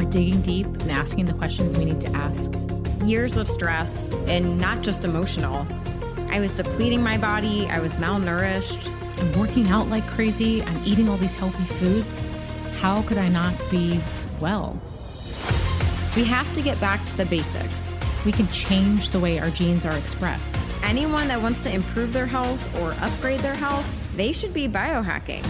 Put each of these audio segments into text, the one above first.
We're digging deep and asking the questions we need to ask. Years of stress, and not just emotional. I was depleting my body. I was malnourished. I'm working out like crazy. I'm eating all these healthy foods. How could I not be well? We have to get back to the basics. We can change the way our genes are expressed. Anyone that wants to improve their health or upgrade their health, they should be biohacking.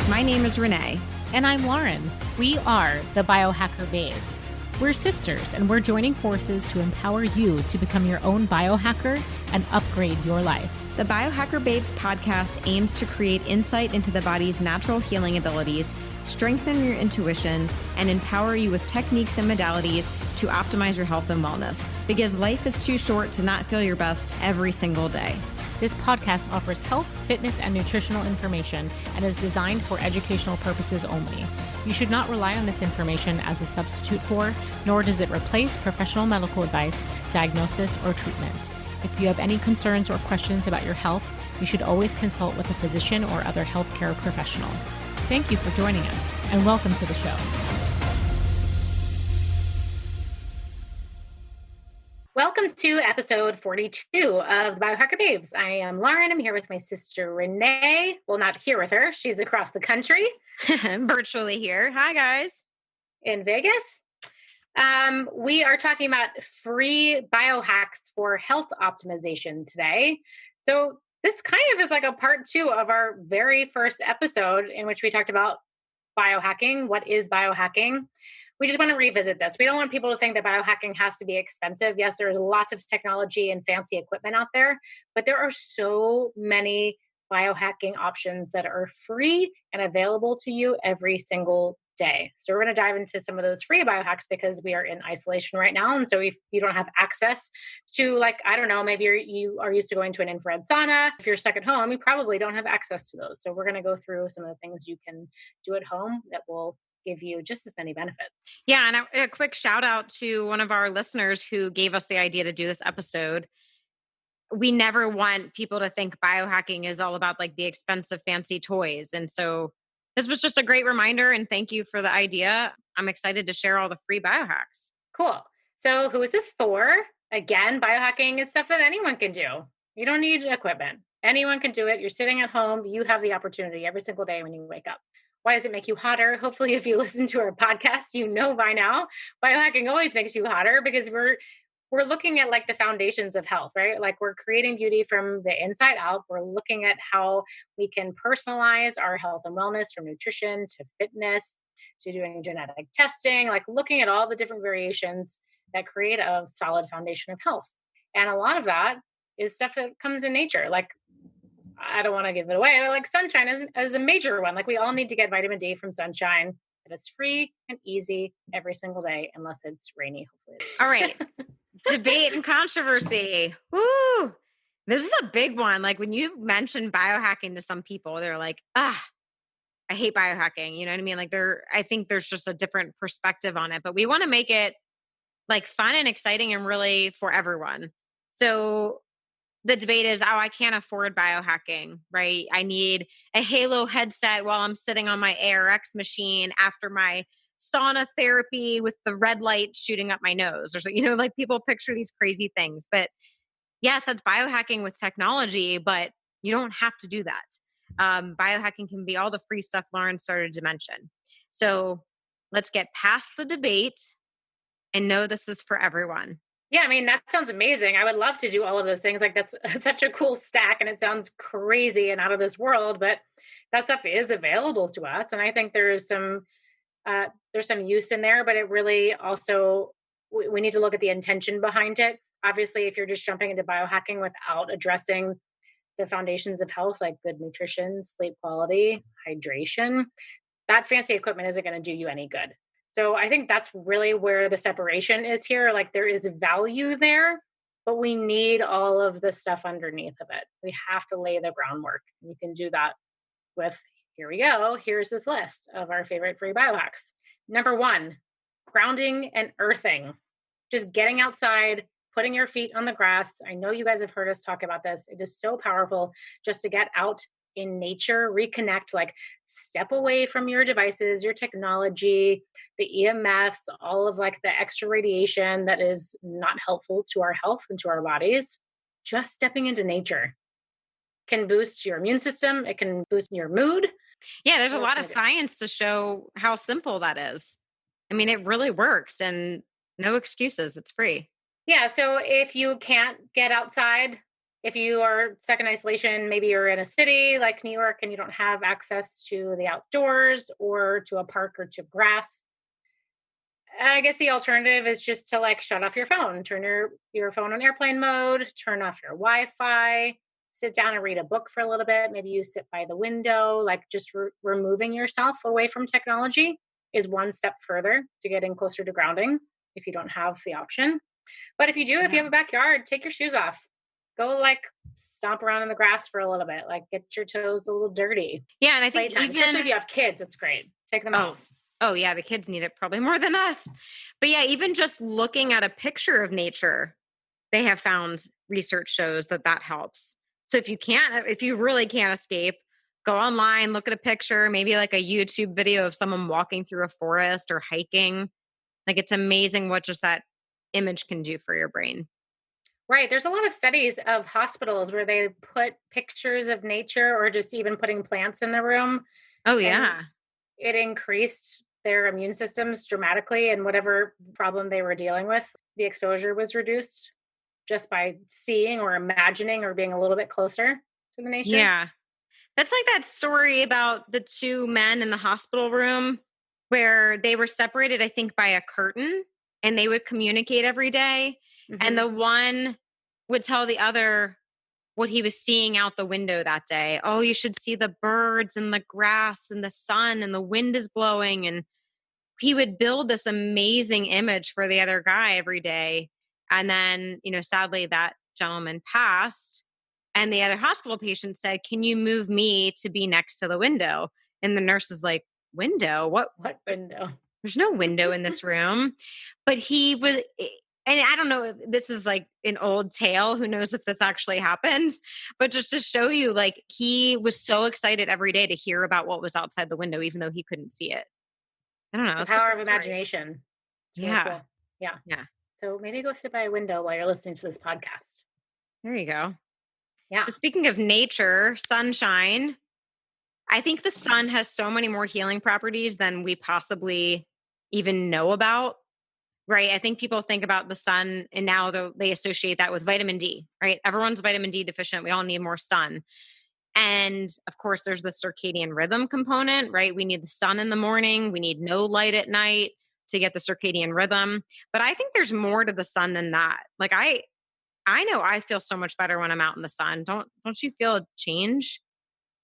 My name is Renee. And I'm Lauren. We are the Biohacker Babes. We're sisters, and we're joining forces to empower you to become your own biohacker and upgrade your life. The Biohacker Babes podcast aims to create insight into the body's natural healing abilities, strengthen your intuition, and empower you with techniques and modalities to optimize your health and wellness. Because life is too short to not feel your best every single day. This podcast offers health, fitness, and nutritional information and is designed for educational purposes only. You should not rely on this information as a substitute for, nor does it replace professional medical advice, diagnosis, or treatment. If you have any concerns or questions about your health, you should always consult with a physician or other healthcare professional. Thank you for joining us, and welcome to the show. Welcome to episode 42 of the Biohacker Babes. I am Lauren. I'm here with my sister, Renee. Well, not here with her. She's across the country. Virtually here. Hi, guys. In Vegas. We are talking about free biohacks for health optimization today. So this kind of is like a part 2 of our very first episode in which we talked about biohacking. What is biohacking? We just want to revisit this. We don't want people to think that biohacking has to be expensive. Yes, there's lots of technology and fancy equipment out there, but there are so many biohacking options that are free and available to you every single day. So we're going to dive into some of those free biohacks because we are in isolation right now. And so if you don't have access to, like, I don't know, maybe you are used to going to an infrared sauna. If you're stuck at home, you probably don't have access to those. So we're going to go through some of the things you can do at home that will give you just as many benefits. Yeah, and a quick shout out to one of our listeners who gave us the idea to do this episode. We never want people to think biohacking is all about like the expensive fancy toys. And so this was just a great reminder, and thank you for the idea. I'm excited to share all the free biohacks. Cool. So who is this for? Again, biohacking is stuff that anyone can do. You don't need equipment. Anyone can do it. You're sitting at home. You have the opportunity every single day when you wake up. Why does it make you hotter? Hopefully, if you listen to our podcast, you know by now, biohacking always makes you hotter because we're looking at like the foundations of health, right? Like we're creating beauty from the inside out. We're looking at how we can personalize our health and wellness from nutrition to fitness to doing genetic testing, like looking at all the different variations that create a solid foundation of health. And a lot of that is stuff that comes in nature. Like, I don't want to give it away, but like sunshine is a major one. Like we all need to get vitamin D from sunshine. And it's free and easy every single day, unless it's rainy, hopefully. All right. Debate and controversy. Woo! This is a big one. Like when you mention biohacking to some people, they're like, I hate biohacking. You know what I mean? Like I think there's just a different perspective on it, but we want to make it like fun and exciting and really for everyone. So the debate is, I can't afford biohacking, right? I need a Halo headset while I'm sitting on my ARX machine after my sauna therapy with the red light shooting up my nose. Or so, like people picture these crazy things. But yes, that's biohacking with technology, but you don't have to do that. Biohacking can be all the free stuff Lauren started to mention. So let's get past the debate and know this is for everyone. Yeah, I mean, that sounds amazing. I would love to do all of those things. Like that's such a cool stack and it sounds crazy and out of this world, but that stuff is available to us. And I think there's some use in there, but it really also, we need to look at the intention behind it. Obviously, if you're just jumping into biohacking without addressing the foundations of health, like good nutrition, sleep quality, hydration, that fancy equipment isn't going to do you any good. So I think that's really where the separation is here. Like there is value there, but we need all of the stuff underneath of it. We have to lay the groundwork. You can do that with, here we go. Here's this list of our favorite free biohacks. Number 1, grounding and earthing. Just getting outside, putting your feet on the grass. I know you guys have heard us talk about this. It is so powerful just to get out in nature, reconnect, like step away from your devices, your technology, the EMFs, all of like the extra radiation that is not helpful to our health and to our bodies. Just stepping into nature can boost your immune system, it can boost your mood. Yeah, there's a What it's lot of going to do. science to show how simple that is. I mean, it really works and no excuses. It's free. Yeah, so if you can't get outside, if you are stuck in isolation, maybe you're in a city like New York and you don't have access to the outdoors or to a park or to grass, I guess the alternative is just to like shut off your phone, turn your phone on airplane mode, turn off your Wi-Fi, sit down and read a book for a little bit. Maybe you sit by the window, like just removing yourself away from technology is one step further to getting closer to grounding if you don't have the option. But if you do, if you Yeah. have a backyard, take your shoes off. Go like stomp around in the grass for a little bit, like get your toes a little dirty. Yeah. And I think Playtime, especially if even, you have kids, it's great. Take them oh, out. oh, yeah, the kids need it probably more than us. But yeah, even just looking at a picture of nature, they have found research shows that that helps. So if you really can't escape, go online, look at a picture, maybe like a YouTube video of someone walking through a forest or hiking. Like it's amazing what just that image can do for your brain. Right. There's a lot of studies of hospitals where they put pictures of nature or just even putting plants in the room, Oh, and yeah. it increased their immune systems dramatically, and whatever problem they were dealing with, the exposure was reduced just by seeing or imagining or being a little bit closer to the nature. Yeah. That's like that story about the two men in the hospital room where they were separated, I think, by a curtain and they would communicate every day. And Hmm. the one would tell the other what he was seeing out the window that day. Oh, you should see the birds and the grass and the sun and the wind is blowing. And he would build this amazing image for the other guy every day. And then, sadly, that gentleman passed. And the other hospital patient said, "Can you move me to be next to the window?" And the nurse was like, "Window? What? What window? There's no window in this room." But he was, and I don't know if this is like an old tale. Who knows if this actually happened? But just to show you, like, he was so excited every day to hear about what was outside the window, even though he couldn't see it. I don't know. The It's a power cool of story. imagination. It's really Yeah. cool. Yeah. Yeah. So maybe go sit by a window while you're listening to this podcast. There you go. Yeah. So speaking of nature, sunshine, I think the sun has so many more healing properties than we possibly even know about. Right. I think people think about the sun and now they associate that with vitamin D, right? Everyone's vitamin D deficient. We all need more sun. And of course, there's the circadian rhythm component, right? We need the sun in the morning, we need no light at night to get the circadian rhythm. But I think there's more to the sun than that. Like I know I feel so much better when I'm out in the sun. Don't you feel a change?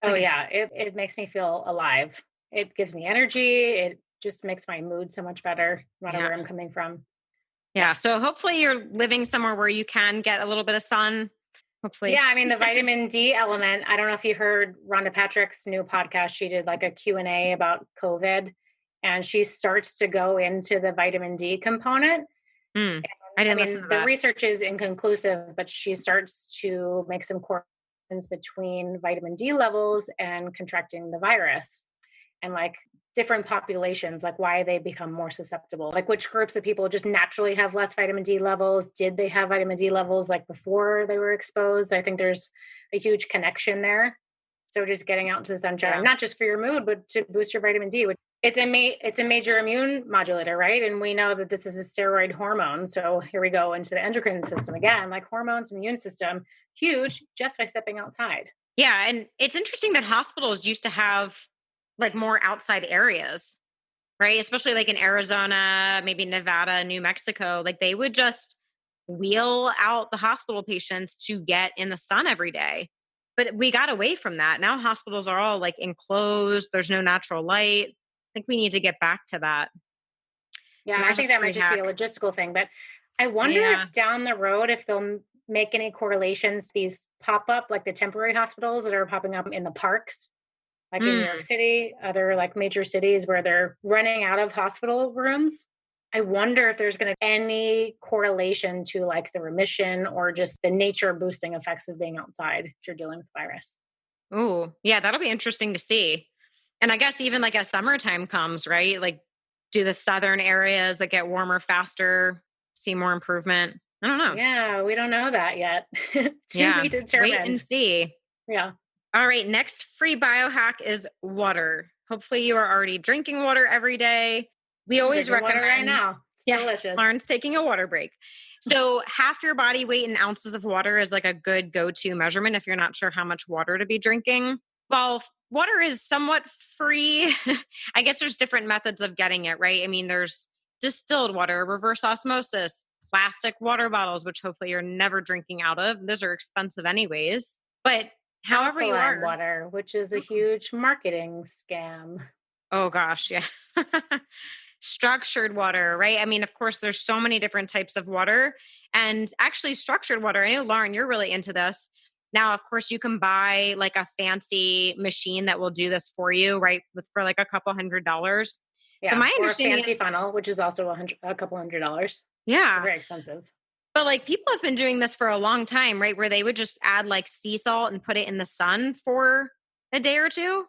It's Oh like yeah. It makes me feel alive. It gives me energy. It just makes my mood so much better, no matter yeah. where I'm coming from. Yeah. Yeah. So hopefully you're living somewhere where you can get a little bit of sun. Hopefully. Yeah, I mean the vitamin D element. I don't know if you heard Rhonda Patrick's new podcast. She did like a Q&A about COVID, and she starts to go into the vitamin D component. Mm, I I didn't listen mean, to the that. research is inconclusive, but she starts to make some correlations between vitamin D levels and contracting the virus, and like different populations, like why they become more susceptible, like which groups of people just naturally have less vitamin D levels. Did they have vitamin D levels like before they were exposed? I think there's a huge connection there. So just getting out into the sunshine, Yeah. not just for your mood, but to boost your vitamin D, which it's a major immune modulator, right? And we know that this is a steroid hormone. So here we go into the endocrine system again, like hormones, immune system, huge just by stepping outside. Yeah. And it's interesting that hospitals used to have like more outside areas, right? Especially like in Arizona, maybe Nevada, New Mexico. Like they would just wheel out the hospital patients to get in the sun every day. But we got away from that. Now hospitals are all like enclosed, there's no natural light. I think we need to get back to that. Yeah, So and I there's a think that might free just be a hack. logistical thing, but I wonder Yeah. if down the road, if they'll make any correlations, these pop up, like the temporary hospitals that are popping up in the parks, like in New York Mm. City, other like major cities where they're running out of hospital rooms. I wonder if there's going to be any correlation to like the remission or just the nature boosting effects of being outside if you're dealing with the virus. Ooh, yeah, that'll be interesting to see. And I guess even like as summertime comes, right? Like, do the southern areas that get warmer faster see more improvement? I don't know. Yeah, we don't know that yet. To Yeah, be wait and determined. see. Yeah. All right, next free biohack is water. Hopefully, you are already drinking water every day. We I'm always drinking water right recommend, now. It's yes, delicious. Lauren's taking a water break. So, half your body weight in ounces of water is like a good go to measurement if you're not sure how much water to be drinking. While water is somewhat free, I guess there's different methods of getting it, right? I mean, there's distilled water, reverse osmosis, plastic water bottles, which hopefully you're never drinking out of. Those are expensive, anyways. But however you Alkaline are. water, which is a Oh, huge marketing scam. oh gosh, yeah. Structured water, right? I mean, of course, there's so many different types of water. And actually, structured water, I know, Lauren, you're really into this. Now, of course, you can buy like a fancy machine that will do this for you, right? With for like a couple $100. But Yeah, my or a understanding fancy is, funnel, which is also a couple $100. They're yeah. very expensive. But like people have been doing this for a long time, right? Where they would just add like sea salt and put it in the sun for a day or two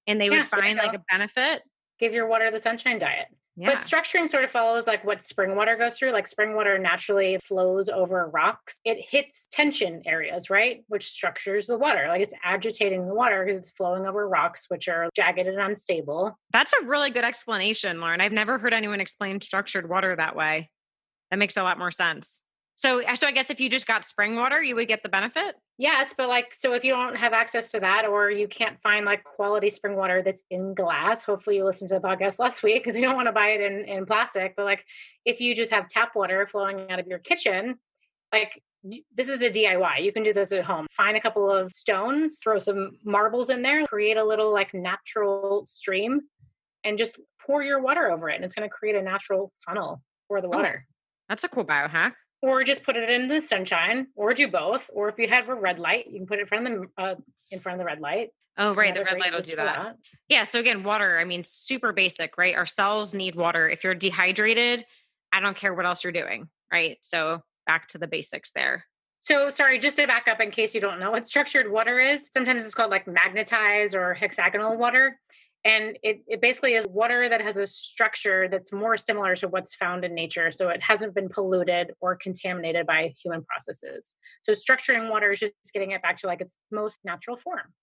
and they would Yeah, there you find like go. a benefit. Give your water the sunshine diet. But Yeah. structuring sort of follows like what spring water goes through. Like spring water naturally flows over rocks. It hits tension areas, right? Which structures the water. Like it's agitating the water because it's flowing over rocks, which are jagged and unstable. That's a really good explanation, Lauren. I've never heard anyone explain structured water that way. That makes a lot more sense. So I guess if you just got spring water, you would get the benefit? Yes, but like, so if you don't have access to that or you can't find like quality spring water that's in glass, hopefully you listened to the podcast last week because you don't want to buy it in plastic. But like, if you just have tap water flowing out of your kitchen, like this is a DIY. You can do this at home. Find a couple of stones, throw some marbles in there, create a little like natural stream, and just pour your water over it. And it's going to create a natural funnel for the Oh, water. that's a cool biohack. Or just put it in the sunshine, or do both. Or if you have a red light, you can put it in front of the red light. Oh, right. The Another red great light will use do for that. that. Yeah. So again, water, I mean, super basic, right? Our cells need water. If you're dehydrated, I don't care what else you're doing, right? So back to the basics there. So sorry, just to back up in case you don't know what structured water is. Sometimes it's called like magnetized or hexagonal water. And it basically is water that has a structure that's more similar to what's found in nature. So it hasn't been polluted or contaminated by human processes. So structuring water is just getting it back to like its most natural form.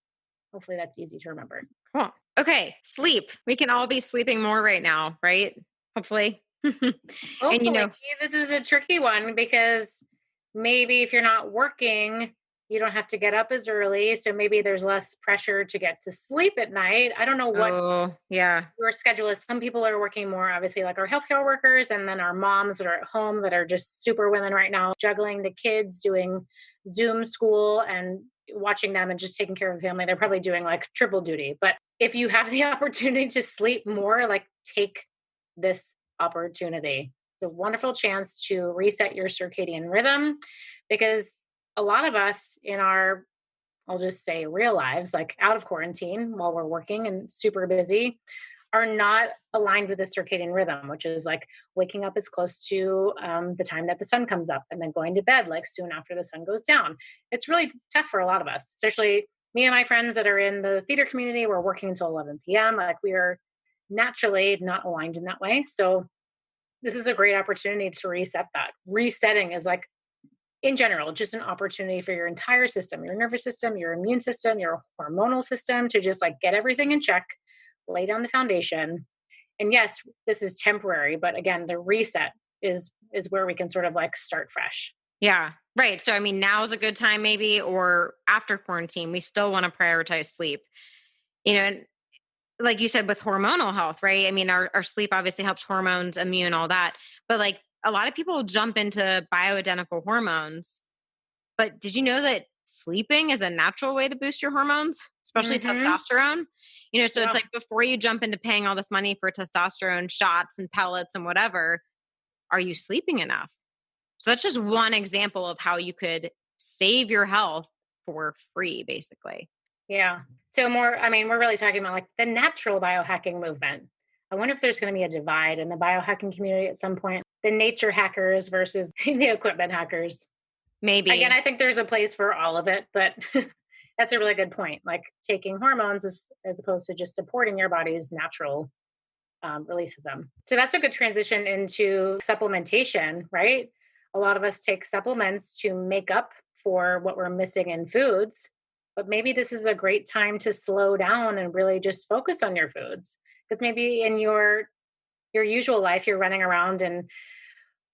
Hopefully that's easy to remember. Cool. Okay. Sleep. We can all be sleeping more right now, right? Hopefully. And you Hopefully, know, this is a tricky one because maybe if you're not working, you don't have to get up as early. So maybe there's less pressure to get to sleep at night. I don't know what oh, yeah. your schedule is. Some people are working more, obviously, like our healthcare workers, and then our moms that are at home that are just super women right now, juggling the kids, doing Zoom school and watching them and just taking care of the family. They're probably doing like triple duty. But if you have the opportunity to sleep more, like take this opportunity. It's a wonderful chance to reset your circadian rhythm because a lot of us in our, I'll just say real lives, like out of quarantine while we're working and super busy, are not aligned with the circadian rhythm, which is like waking up as close to the time that the sun comes up and then going to bed like soon after the sun goes down. It's really tough for a lot of us, especially me and my friends that are in the theater community. We're working until 11 p.m. Like we are naturally not aligned in that way. So this is a great opportunity to reset that. Resetting is like in general, just an opportunity for your entire system, your nervous system, your immune system, your hormonal system to just like get everything in check, lay down the foundation. And yes, this is temporary, but again, the reset is where we can sort of like start fresh. Yeah. Right. So, I mean, now is a good time, maybe, or after quarantine, we still want to prioritize sleep. And like you said, with hormonal health, right? I mean, our sleep obviously helps hormones, immune, all that. But like a lot of people jump into bioidentical hormones. But did you know that sleeping is a natural way to boost your hormones, especially Mm-hmm. testosterone? So it's Yeah. like before you jump into paying all this money for testosterone shots and pellets and whatever, are you sleeping enough? So that's just one example of how you could save your health for free, basically. Yeah. So more, I mean, we're really talking about like the natural biohacking movement. I wonder if there's going to be a divide in the biohacking community at some point. The nature hackers versus the equipment hackers. Again, Maybe. I think there's a place for all of it, but That's a really good point. Like taking hormones as opposed to just supporting your body's natural release of them. So that's a good transition into supplementation, right? A lot of us take supplements to make up for what we're missing in foods, but maybe this is a great time to slow down and really just focus on your foods. Because maybe in your usual life, you're running around and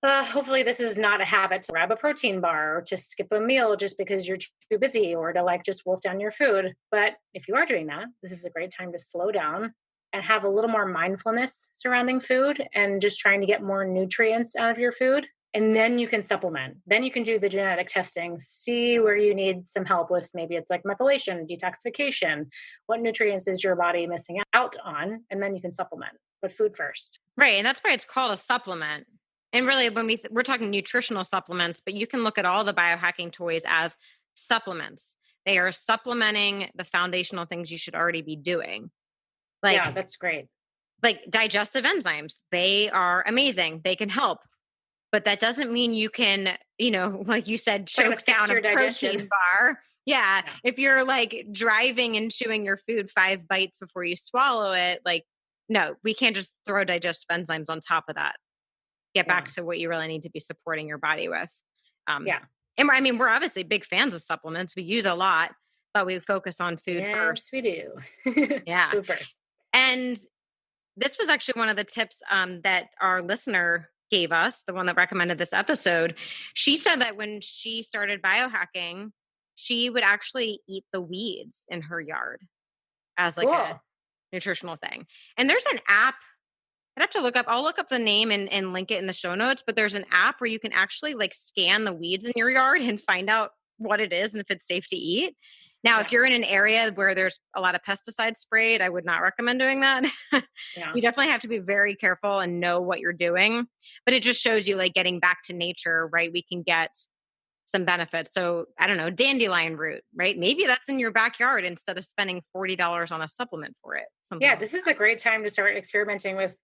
hopefully this is not a habit to grab a protein bar or to skip a meal just because you're too busy or to like just wolf down your food. But if you are doing that, this is a great time to slow down and have a little more mindfulness surrounding food and just trying to get more nutrients out of your food. And then you can supplement. Then you can do the genetic testing, see where you need some help with. Maybe it's like methylation, detoxification. What nutrients is your body missing out on? And then you can supplement, but food first. Right. And that's why it's called a supplement. And really, when we're talking nutritional supplements, but you can look at all the biohacking toys as supplements. They are supplementing the foundational things you should already be doing. Yeah, Like, that's great. like digestive enzymes, they are amazing. They can help. But that doesn't mean you can, like you said, We're going to choke fix down a your protein digestion. bar. Yeah. Yeah. If you're like driving and chewing your food 5 bites before you swallow it, like, no, we can't just throw digestive enzymes on top of that. Get Yeah. back to what you really need to be supporting your body with. Um, Yeah. and I mean, we're obviously big fans of supplements. We use a lot, but we focus on food Yes, we first. do. Yeah. Food first. And this was actually one of the tips that our listener gave us, the one that recommended this episode. She said that when she started biohacking, she would actually eat the weeds in her yard as like a Cool. nutritional thing. And there's an app. I'd have to look up, I'll look up the name and link it in the show notes, but there's an app where you can actually like scan the weeds in your yard and find out what it is and if it's safe to eat. Now, if Yeah. you're in an area where there's a lot of pesticides sprayed, I would not recommend doing that. Yeah. You definitely have to be very careful and know what you're doing, but it just shows you like getting back to nature, right? We can get some benefits. So I don't know, dandelion root, right? Maybe that's in your backyard instead of spending $40 on a supplement for it. Something Yeah. like This is a great time to start experimenting with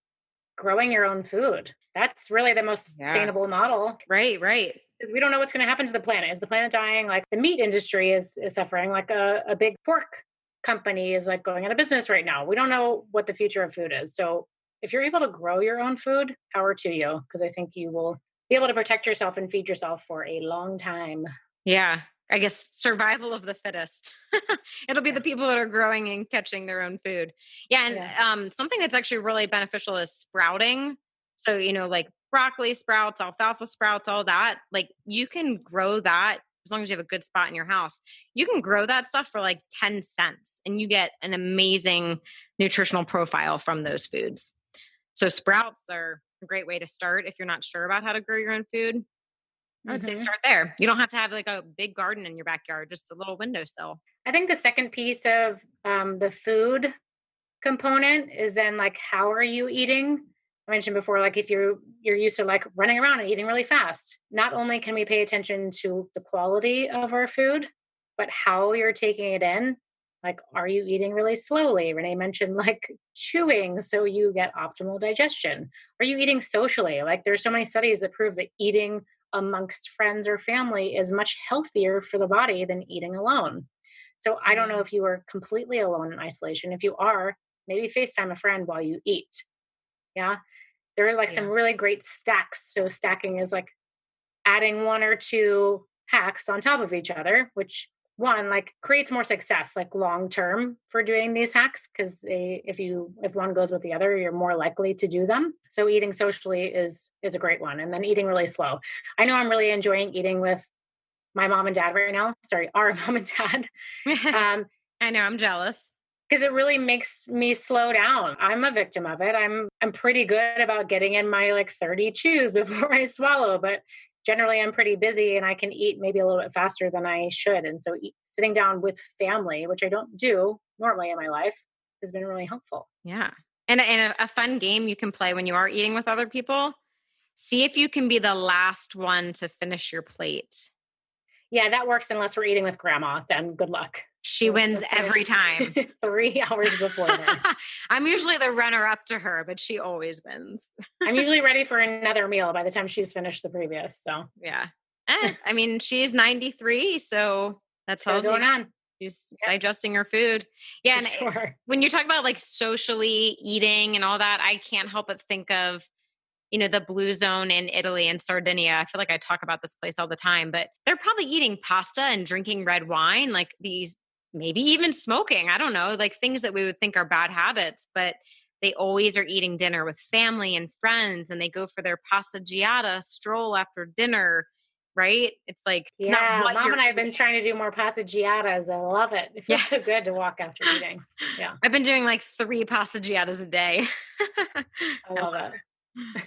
growing your own food. That's really the most yeah. sustainable model Right, right. because we don't know what's going to happen to the planet. Is the planet dying? Like the meat industry is suffering. Like a big pork company is like going out of business right now. We don't know what the future of food is. So if you're able to grow your own food, power to you because I think you will be able to protect yourself and feed yourself for a long time. Yeah. I guess survival of the fittest. It'll be Yeah. the people that are growing and catching their own food. Yeah. And Yeah. something that's actually really beneficial is sprouting. So, like broccoli sprouts, alfalfa sprouts, all that. Like you can grow that as long as you have a good spot in your house. You can grow that stuff for like 10 cents and you get an amazing nutritional profile from those foods. So, sprouts are a great way to start if you're not sure about how to grow your own food. I would say Hmm. start there. You don't have to have like a big garden in your backyard, just a little windowsill. I think the second piece of the food component is then like how are you eating. I mentioned before, like if you're used to like running around and eating really fast, not only can we pay attention to the quality of our food but how you're taking it in. Like are you eating really slowly? Renee mentioned like chewing so you get optimal digestion. Are you eating socially? Like there's so many studies that prove that eating amongst friends or family is much healthier for the body than eating alone. So I don't know Yeah. if you are completely alone in isolation. If you are, maybe FaceTime a friend while you eat. Yeah. There are like some Yeah. really great stacks. So stacking is like adding one or two hacks on top of each other, which one like creates more success like long term for doing these hacks because if one goes with the other you're more likely to do them. So eating socially is a great one, and then eating really slow. I know I'm really enjoying eating with my mom and dad right now. Sorry, our mom and dad. Um, I know, I'm jealous. because it really makes me slow down. I'm a victim of it. I'm pretty good about getting in my like 30 chews before I swallow, but generally I'm pretty busy and I can eat maybe a little bit faster than I should. And so sitting down with family, which I don't do normally in my life, has been really helpful. Yeah. And a fun game you can play when you are eating with other people. See if you can be the last one to finish your plate. Yeah, that works unless we're eating with grandma. Then good luck. She wins We'll every finish time. 3 hours before then. I'm usually the runner up to her, but she always wins. I'm usually ready for another meal by the time she's finished the previous. So Yeah. I mean, she's 93, so that still tells you going on. She's Yeah, digesting her food. Yeah, for and sure. when you talk about like socially eating and all that, I can't help but think of, the blue zone in Italy and Sardinia. I feel like I talk about this place all the time, but they're probably eating pasta and drinking red wine, like these, maybe even smoking. I don't know, like things that we would think are bad habits, but they always are eating dinner with family and friends, and they go for their passeggiata stroll after dinner, right? It's like, it's not Yeah, what mom you're and I have been eating. trying to do more passeggiatas. I love it. It Yeah. feels so good to walk after eating. Yeah, I've been doing like 3 passeggiatas a day. I I love love it.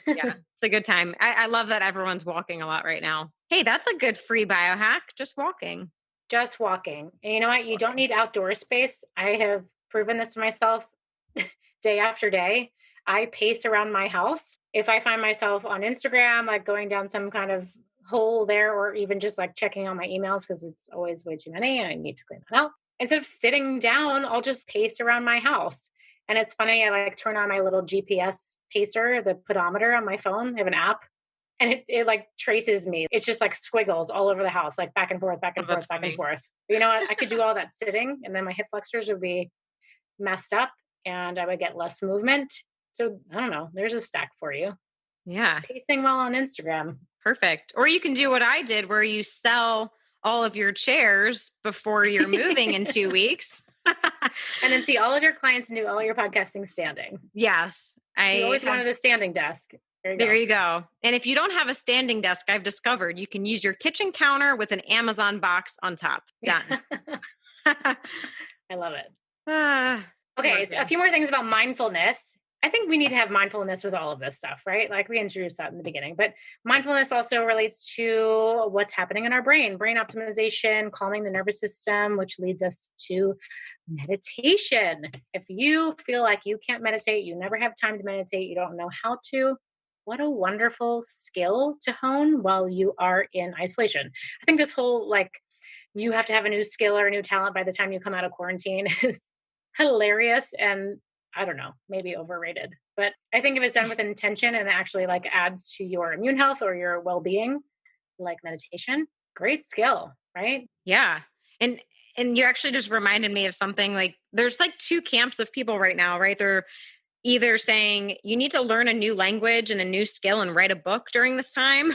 Yeah, it's a good time. I love that everyone's walking a lot right now. Hey, that's a good free biohack, just walking. Just walking. And you know what? Just You don't walking. need outdoor space. I have proven this to myself day after day. I pace around my house. If I find myself on Instagram, like going down some kind of hole there, or even just like checking on my emails because it's always way too many and I need to clean that out. Instead of sitting down, I'll just pace around my house. And it's funny, I like turn on my little GPS pacer, the pedometer on my phone. I have an app and it like traces me. It's just like squiggles all over the house, like back and forth, back Oh, and that's forth, back and funny. forth. But you know what? I could do all that sitting, and then my hip flexors would be messed up, and I would get less movement. So I don't know. There's a stack for you. Yeah, Pacing well on Instagram, perfect. Or you can do what I did where you sell all of your chairs before you're moving in 2 weeks. and then see all of your clients and do all your podcasting standing. Yes, You I always have. wanted a standing desk. There you There go. you go. And if you don't have a standing desk, I've discovered you can use your kitchen counter with an Amazon box on top. Done. I love it. Ah, it's Okay, so a working. few more things about mindfulness. I think we need to have mindfulness with all of this stuff, right? Like we introduced that in the beginning, but mindfulness also relates to what's happening in our brain optimization, calming the nervous system, which leads us to meditation. If you feel like you can't meditate, you never have time to meditate, you don't know how to, what a wonderful skill to hone while you are in isolation. I think this whole like you have to have a new skill or a new talent by the time you come out of quarantine is hilarious and I don't know, maybe overrated. But I think if it's done with intention and actually like adds to your immune health or your well-being, like meditation, great skill, right? Yeah. And you actually just reminded me of something. Like there's like two camps of people right now, right? They're either saying you need to learn a new language and a new skill and write a book during this time,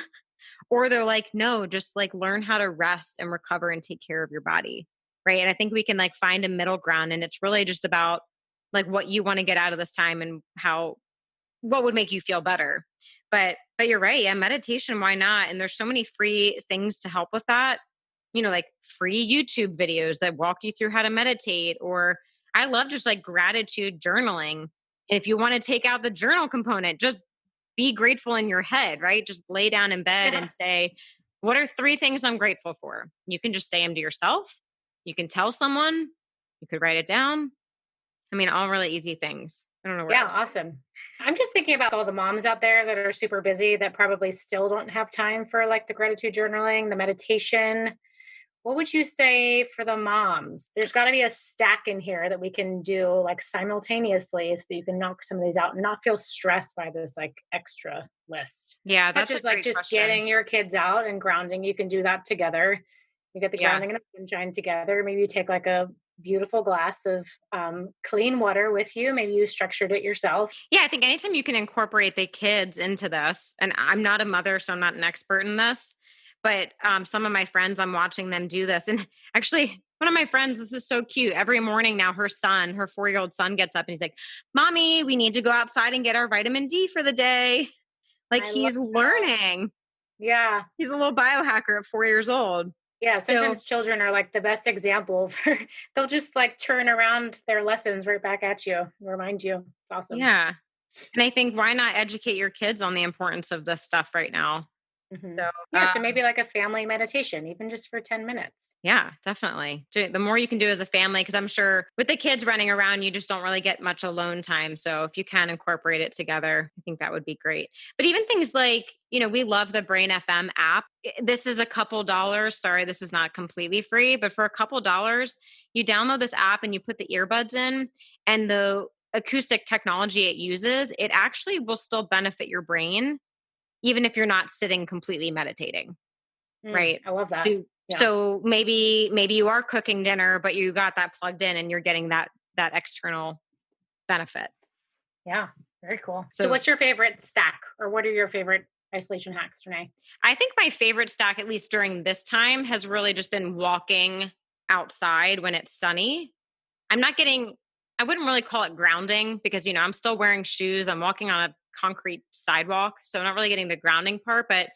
or they're like, no, just like learn how to rest and recover and take care of your body. Right. And I think we can like find a middle ground. And it's really just about like what you want to get out of this time and how, what would make you feel better. But you're right. Yeah. Meditation, why not? And there's so many free things to help with that. Like free YouTube videos that walk you through how to meditate, or I love just like gratitude journaling. And if you want to take out the journal component, just be grateful in your head, right? Just lay down in bed Yeah. and say, what are 3 things I'm grateful for? You can just say them to yourself. You can tell someone. You could write it down. I mean, all really easy things. I don't know where Yeah, else. awesome. I'm just thinking about all the moms out there that are super busy that probably still don't have time for like the gratitude journaling, the meditation. What would you say for the moms? There's got to be a stack in here that we can do like simultaneously so that you can knock some of these out and not feel stressed by this like extra list. Yeah, Such that's a as like great just question. getting your kids out and grounding. You can do that together. You get the Yeah. grounding and the sunshine together. Maybe you take like a beautiful glass of clean water with you. Maybe you structured it yourself. Yeah, I think anytime you can incorporate the kids into this, and I'm not a mother, so I'm not an expert in this, but some of my friends, I'm watching them do this. And actually, one of my friends, this is so cute. Every morning now, her 4-year-old son gets up and he's like, Mommy, we need to go outside and get our vitamin D for the day. Like I love he's that. learning. Yeah. He's a little biohacker at 4 years old. Yeah, So, sometimes children are like the best example for they'll just like turn around their lessons right back at you, remind you. It's awesome. yeah. And I think why not educate your kids on the importance of this stuff right now? So, Yeah, so maybe like a family meditation, even just for 10 minutes. yeah, definitely. The more you can do as a family, because I'm sure with the kids running around, you just don't really get much alone time. So if you can incorporate it together, I think that would be great. But even things like, we love the Brain FM app. This is a couple dollars. Sorry, this is not completely free, but for a couple dollars, you download this app and you put the earbuds in, and the acoustic technology it uses, it actually will still benefit your brain, even if you're not sitting completely meditating. Right. I love that. So Yeah. So maybe you are cooking dinner, but you got that plugged in and you're getting that external benefit. Yeah. Very cool. So So what's your favorite stack, or what are your favorite isolation hacks, Renee? I think my favorite stack, at least during this time, has really just been walking outside when it's sunny. I wouldn't really call it grounding because, I'm still wearing shoes. I'm walking on a concrete sidewalk. So I'm not really getting the grounding part, but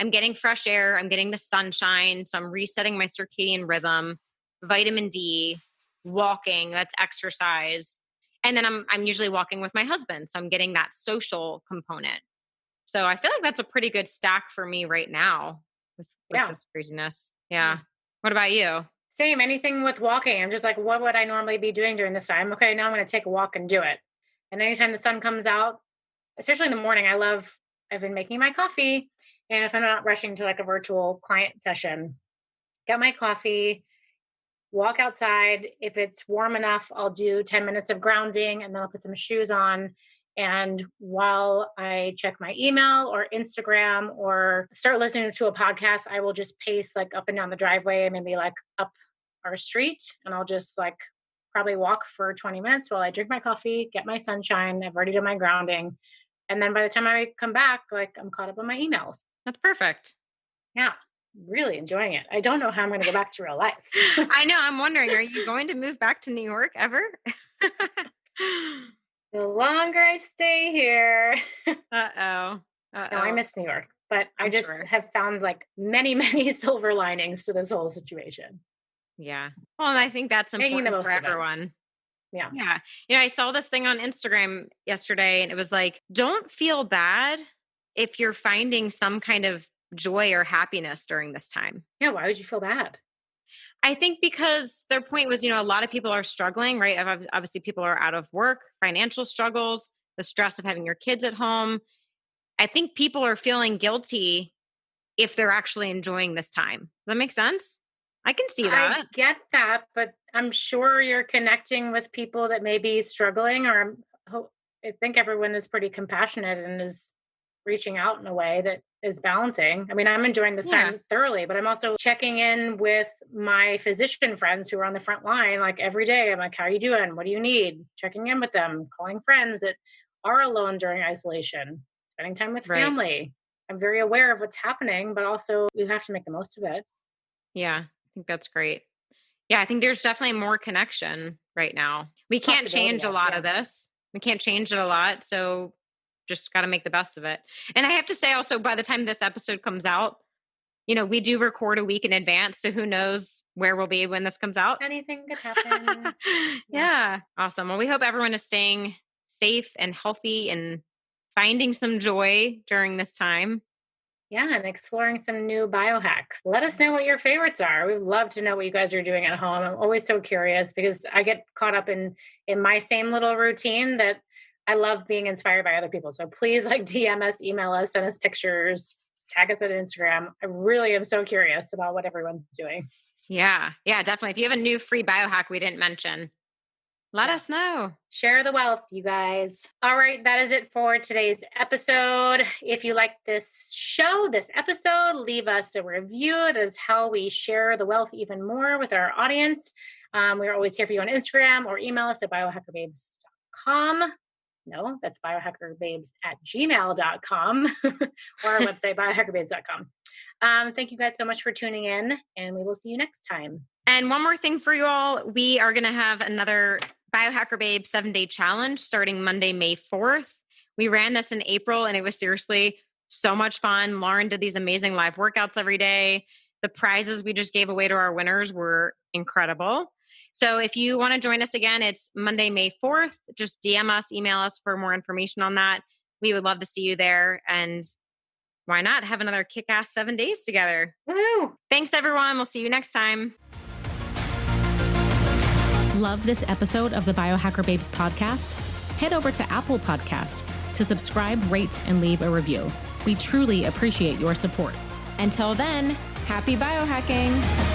I'm getting fresh air. I'm getting the sunshine. So I'm resetting my circadian rhythm, vitamin D, walking, that's exercise. And then I'm usually walking with my husband. So I'm getting that social component. So I feel like that's a pretty good stack for me right now with Yeah. this craziness. Yeah. What about you? Same, anything with walking. I'm just like, what would I normally be doing during this time? Okay, now I'm going to take a walk and do it. And anytime the sun comes out, especially in the morning, I've been making my coffee. And if I'm not rushing to like a virtual client session, get my coffee, walk outside. If it's warm enough, I'll do 10 minutes of grounding and then I'll put some shoes on. And while I check my email or Instagram or start listening to a podcast, I will just pace like up and down the driveway, maybe like up our street. And I'll just like probably walk for 20 minutes while I drink my coffee, get my sunshine. I've already done my grounding. And then by the time I come back, like I'm caught up on my emails. That's perfect. Yeah, really enjoying it. I don't know how I'm going to go back to real life. I know. I'm wondering, are you going to move back to New York ever? The longer I stay here, Uh-oh. no, I miss New York, but I I'm just sure. have found like many, many silver linings to this whole situation. Yeah. Well, and I think that's Making the important for most of it. everyone. Yeah. Yeah. I saw this thing on Instagram yesterday and it was like, don't feel bad if you're finding some kind of joy or happiness during this time. Yeah. Why would you feel bad? I think because their point was, a lot of people are struggling, right? Obviously, people are out of work, financial struggles, the stress of having your kids at home. I think people are feeling guilty if they're actually enjoying this time. Does that make sense? I can see I that. get that, but I'm sure you're connecting with people that may be struggling, or I think everyone is pretty compassionate and is reaching out in a way that is balancing. I mean, I'm enjoying this Yeah. time thoroughly, but I'm also checking in with my physician friends who are on the front line like every day. I'm like, how are you doing? What do you need? Checking in with them, calling friends that are alone during isolation, spending time with Right. family. I'm very aware of what's happening, but also you have to make the most of it. Yeah. I think that's great. Yeah. I think there's definitely more connection right now. We can't change a lot of this. We can't change it a lot. So just got to make the best of it. And I have to say also, by the time this episode comes out, we do record a week in advance. So who knows where we'll be when this comes out. Anything could happen. Yeah. Awesome. Well, we hope everyone is staying safe and healthy and finding some joy during this time. Yeah, and exploring some new biohacks. Let us know what your favorites are. We'd love to know what you guys are doing at home. I'm always so curious because I get caught up in my same little routine that I love being inspired by other people. So please like DM us, email us, send us pictures, tag us on Instagram. I really am so curious about what everyone's doing. Yeah. Yeah, definitely. If you have a new free biohack we didn't mention, let us know. Share the wealth, you guys. All right, that is it for today's episode. If you like this show, this episode, leave us a review. That is how we share the wealth even more with our audience. We're always here for you on Instagram or email us at biohackerbabes.com. No, that's biohackerbabes@gmail.com or our website, biohackerbabes.com. Thank you guys so much for tuning in, and we will see you next time. And one more thing for you all, we are going to have another Biohacker Babe 7-day challenge starting Monday, May 4th. We ran this in April and it was seriously so much fun. Lauren did these amazing live workouts every day. The prizes we just gave away to our winners were incredible. So if you want to join us again, it's Monday, May 4th. Just DM us, email us for more information on that. We would love to see you there. And why not have another kick-ass 7 days together? Woo! Thanks, everyone. We'll see you next time. Love this episode of the Biohacker Babes podcast? Head over to Apple Podcasts to subscribe, rate, and leave a review. We truly appreciate your support. Until then, happy biohacking.